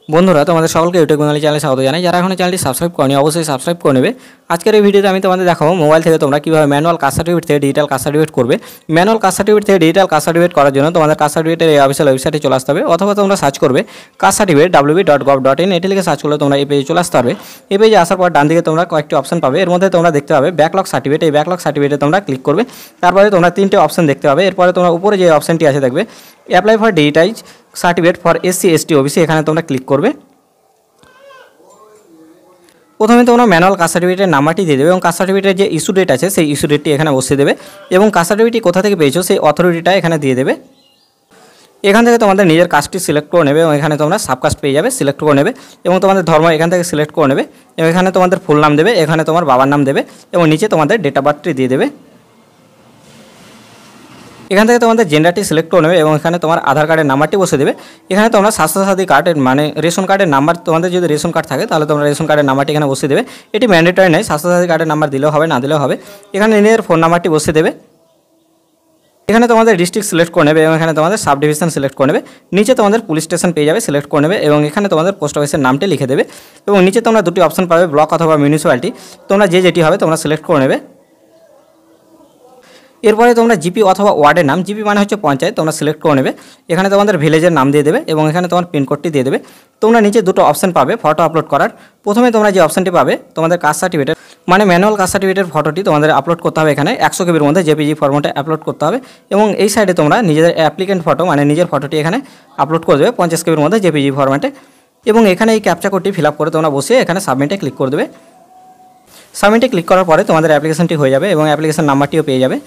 বন্ধুরা তোমাদের সকলকে ইউটিউব বাঙালি চ্যানেলে স্বাগত জানাই। যারা এখনো চ্যানেলটি সাবস্ক্রাইব করনি অবশ্যই সাবস্ক্রাইব করে নেবে। আজকের এই ভিডিওতে আমি তোমাদের দেখাবো মোবাইল থেকে তোমরা কিভাবে ম্যানুয়াল কাস্ট সার্টিফিকেট থেকে ডিজিটাল কাস্ট সার্টিফিকেট করবে। ম্যানুয়াল কাস্ট সার্টিফিকেট থেকে ডিজিটাল কাস্ট সার্টিফিকেট করার জন্য তোমাদের কাস্ট সার্টিফিকেটের এই অফিসিয়াল ওয়েবসাইটে চলে আসতে হবে, অথবা তোমরা সার্চ করবে কাস্ট সার্টিফিকেট www.gov.in, এটি লিখে সার্চ করলে তোমরা এই পেজে চলে আসতে পারবে। এই পেজে আসার পর ডান দিকে তোমরা কয়েকটি অপশন পাবে, এর মধ্যে তোমরা দেখতে পাবে ব্যাকলগ সার্টিফিকেট। এই ব্যাকলগ সার্টিফিকেটে তোমরা ক্লিক করবে, তারপরে তোমরা তিনটে অপশন দেখতে পাবে। এরপরে তোমরা উপরে যে অপশনটি আছে দেখবে apply for digitise certificate for SC/ST OBC, এখানে তোমরা ক্লিক করবে। প্রথমে তোমরা ম্যানুয়াল কাস্ট সার্টিফিকেটের নাম্বারটি দিয়ে দেবে এবং কাস্ট সার্টিফিকেটের যে ইস্যু ডেট আছে সেই ইস্যু ডেটটি এখানে বসিয়ে দেবে এবং কাস্ট সার্টিফিকেটটি কোথা থেকে পেয়েছো সেই অথরিটিটা এখানে দিয়ে দেবে। এখান থেকে তোমাদের নিজের কাস্টটি সিলেক্ট করে নেবে এবং এখানে তোমরা সাবকাস্ট পেয়ে যাবে, সিলেক্ট করে নেবে এবং তোমাদের ধর্ম এখান থেকে সিলেক্ট করে নেবে এবং এখানে তোমাদের ফুল নাম দেবে, এখানে তোমার বাবার নাম দেবে এবং নিচে তোমাদের ডেট অফ বার্থটি দিয়ে দেবে। এখান থেকে তোমাদের জেন্ডারটি সিলেক্ট করে নেবে এবং এখানে তোমার আধার কার্ডের নাম্বারটি বসে দেবে। এখানে তোমরা স্বাস্থ্যসাথী কার্ডের মানে রেশন কার্ডের নাম্বার, তোমাদের যদি রেশন কার্ড থাকে তাহলে তোমরা রেশন কার্ডের নাম্বারটি এখানে বসিয়ে দেবে। এটি ম্যান্ডেটরি নয়, স্বাস্থ্যসাথী কার্ডের নাম্বার দিলেও হবে, না দিলেও হবে। এখানে নিজের ফোন নাম্বারটি বসিয়ে দেবে। এখানে তোমাদের ডিস্ট্রিক্ট সিলেক্ট করে নেবে এবং এখানে তোমাদের সাব ডিভিশন সিলেক্ট করে নেবে। নিচে তোমাদের পুলিশ স্টেশন পেয়ে যাবে, সিলেক্ট করে নেবে এবং এখানে তোমাদের পোস্ট অফিসের নামটি লিখে দেবে এবং নিচে তোমরা দুটি অপশন পাবে, ব্লক অথবা মিউনিসিপ্যালিটি। তোমরা যেটি হবে তোমরা সিলেক্ট করে নেবে। এরপরে তোমরা জিপি অথবা ওয়ার্ডের নাম, জিপি মানে হচ্ছে পঞ্চায়েত, তোমরা সিলেক্ট করে নেবে। এখানে তোমাদের ভিলেজের নাম দিয়ে দেবে এবং এখানে তোমার পিনকোডটি দিয়ে দেবে। তোমরা নিচে দুটো অপশন পাবে ফটো আপলোড করার। প্রথমে তোমরা যে অপশনটি পাবে তোমাদের কাস্ট সার্টিফিকেট মানে ম্যানুয়াল কাস্ট সার্টিফিকেটের ফটোটি তোমাদের আপলোড করতে হবে। এখানে 100 কেবির মধ্যে JPG ফরম্যাটে আপলোড করতে হবে এবং এই সাইডে তোমরা নিজেদের অ্যাপ্লিকেন্ট ফটো মানে নিজের ফটোটি এখানে আপলোড করে দেবে 50 কেবির মধ্যে JPG ফরম্যাটে এবং এখানে এই ক্যাপচা কোডটি ফিল আপ করে তোমরা বসিয়ে এখানে সাবমিটে ক্লিক করে দেবে। সাবমিটে ক্লিক করার পরে তোমাদের অ্যাপ্লিকেশনটি হয়ে যাবে এবং অ্যাপ্লিকেশন নাম্বারটিও পেয়ে যাবে।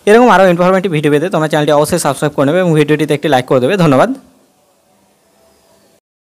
এরকম আরও ইনফরমেটিভ ভিডিও পেতে তোমরা চ্যানেলটি অবশ্যই সাবস্ক্রাইব করে নেবে এবং ভিডিওটিতে একটি লাইক করে দেবে। ধন্যবাদ।